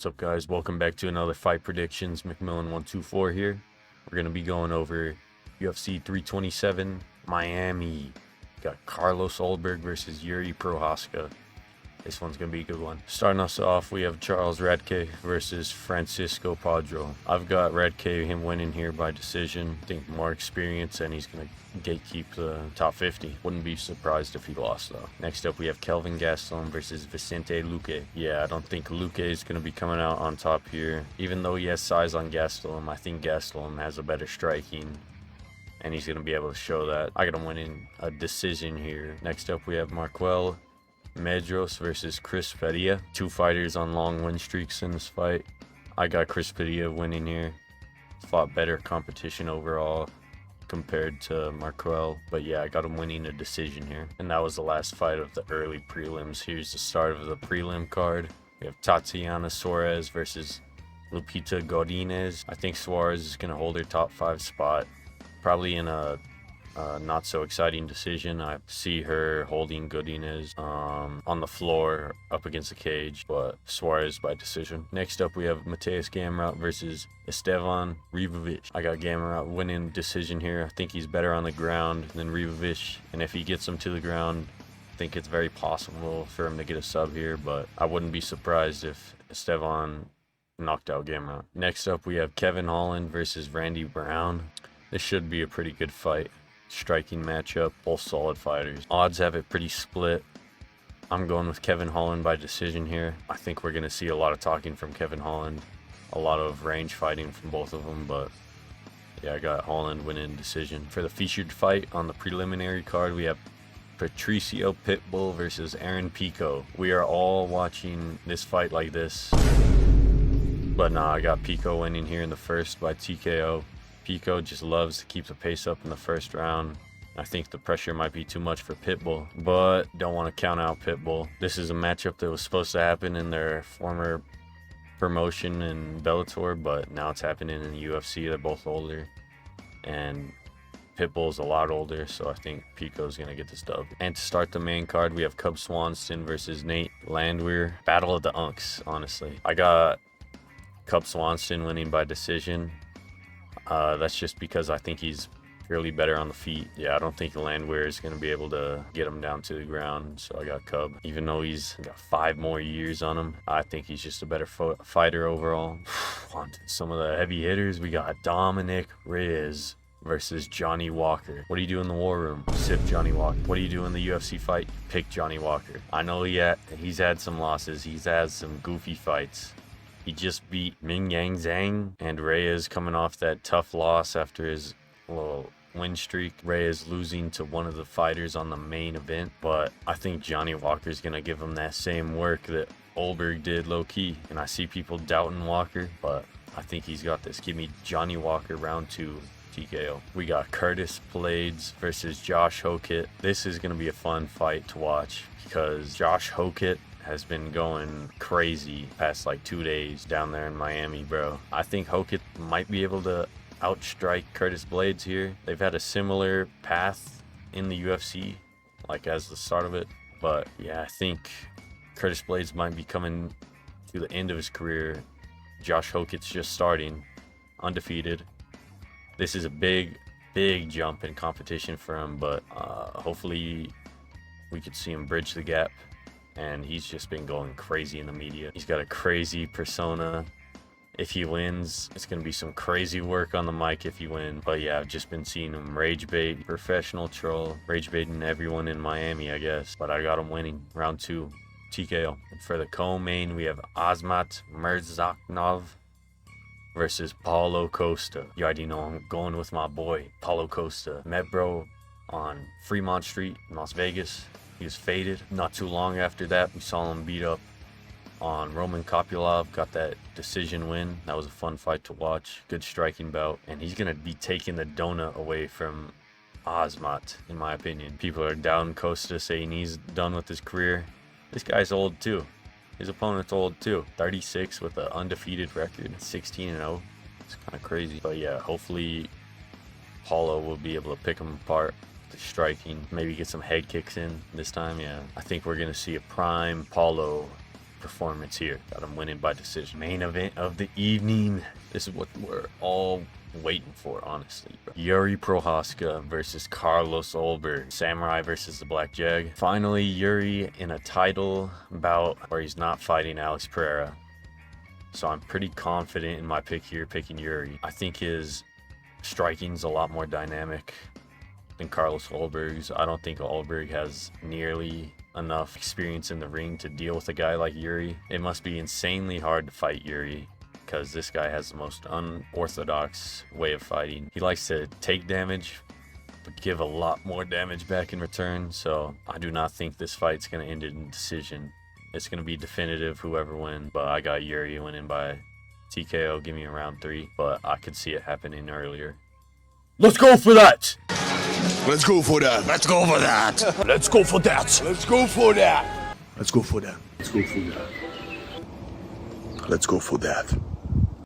What's up, guys? Welcome back to another Fight Predictions. McMillan124 here. We're going to be going over UFC 327 Miami. Got Carlos Ulberg versus Jiří Procházka. This one's going to be a good one. Starting us off, we have Charles Radke versus Francisco Padro. I've got Radke, him winning here by decision. I think more experience, and he's going to gatekeep the top 50. Wouldn't be surprised if he lost, though. Next up, we have Kelvin Gastelum versus Vicente Luque. Yeah, I don't think Luque is going to be coming out on top here. Even though he has size on Gastelum, I think Gastelum has a better striking, and he's going to be able to show that. I got him winning a decision here. Next up, we have Marquel Medros versus Chris Padilla. Two fighters on long win streaks in this fight. I got Chris Padilla winning here. Fought better competition overall compared to Marquel, but yeah, I got him winning a decision here. And that was the last fight of the early prelims. Here's the start of the prelim card. We have Tatiana Suarez versus Lupita Godinez. I think Suarez is going to hold her top 5 spot, probably in a not so exciting decision. I see her holding Godinez on the floor up against the cage, but Suarez by decision. Next up, we have Mateus Gamrot versus Esteban Ribovic. I got Gamrot winning decision here. I think he's better on the ground than Ribovic, and if he gets him to the ground, I think it's very possible for him to get a sub here, but I wouldn't be surprised if Esteban knocked out Gamrot. Next up, we have Kevin Holland versus Randy Brown. This should be a pretty good fight. Striking matchup, both solid fighters. Odds have it pretty split. I'm going with Kevin Holland by decision here. I think we're going to see a lot of talking from Kevin Holland, a lot of range fighting from both of them, but yeah, I got Holland winning decision. For the featured fight on the preliminary card, we have Patricio Pitbull versus Aaron Pico. We are all watching this fight like this, but nah, I got Pico winning here in the first by TKO. Pico just loves to keep the pace up in the first round. I think the pressure might be too much for Pitbull, but don't want to count out Pitbull. This is a matchup that was supposed to happen in their former promotion in Bellator, but now it's happening in the UFC. They're both older, and Pitbull's a lot older, so I think Pico's going to get this dub. And to start the main card, we have Cub Swanson versus Nate Landwehr. Battle of the Unks, honestly. I got Cub Swanson winning by decision. That's just because I think he's fairly better on the feet. Yeah, I don't think Landwehr is going to be able to get him down to the ground, so I got Cub. Even though he's got 5 more years on him, I think he's just a better fighter overall. On to some of the heavy hitters. We got Dominic Reyes versus Johnny Walker. What do you do in the war room? Sip Johnny Walker. What do you do in the UFC fight? Pick Johnny Walker. I know he's had some losses. He's had some goofy fights. He just beat Ming Yang Zhang, and Reyes coming off that tough loss after his little win streak. Reyes losing to one of the fighters on the main event, but I think Johnny Walker's going to give him that same work that Ulberg did low-key, and I see people doubting Walker, but I think he's got this. Give me Johnny Walker round 2. TKO. We got Curtis Blades versus Josh Hokett. This is going to be a fun fight to watch because Josh Hokett has been going crazy past like 2 days down there in Miami, bro. I think Hokett might be able to outstrike Curtis Blades here. They've had a similar path in the UFC, like as the start of it. But yeah, I think Curtis Blades might be coming to the end of his career. Josh Hokett's just starting, undefeated. This is a big jump in competition for him, but hopefully we could see him bridge the gap. And he's just been going crazy in the media. He's got a crazy persona. If he wins, it's going to be some crazy work on the mic if he wins. But yeah, I've just been seeing him rage bait, professional troll, rage baiting everyone in Miami, I guess. But I got him winning round 2, TKO. And for the co-main, we have Azmat Mirzaknov versus Paulo Costa. You already know I'm going with my boy, Paulo Costa. Met bro on Fremont Street in Las Vegas. He was faded. Not too long after that, we saw him beat up on Roman Kopylov. Got that decision win. That was a fun fight to watch. Good striking bout. And he's going to be taking the donut away from Azmat, in my opinion. People are down Costa, saying he's done with his career. This guy's old too. His opponent's old too. 36 with an undefeated record. 16-0. It's kind of crazy. But yeah, hopefully Paulo will be able to pick him apart. The striking, maybe get some head kicks in this time. Yeah, I think we're gonna see a prime Paulo performance here. Got him winning by decision. Main event of the evening. This is what we're all waiting for, honestly, bro. Jiří Procházka versus Carlos Ulberg. Samurai versus the Black Jag. Finally, Jiří in a title bout where he's not fighting Alex Pereira. So I'm pretty confident in my pick here, picking Jiří. I think his striking's a lot more dynamic than Carlos Ulberg's. I don't think Ulberg has nearly enough experience in the ring to deal with a guy like Jiří. It must be insanely hard to fight Jiří, because this guy has the most unorthodox way of fighting. He likes to take damage, but give a lot more damage back in return. So I do not think this fight's going to end in decision. It's going to be definitive, whoever wins. But I got Jiří winning by TKO. Give me a round 3. But I could see it happening earlier. Let's go for that! Let's go for that. Let's go for that. Let's go for that. Let's go for that. Let's go for that. Let's go for that. Let's go for that.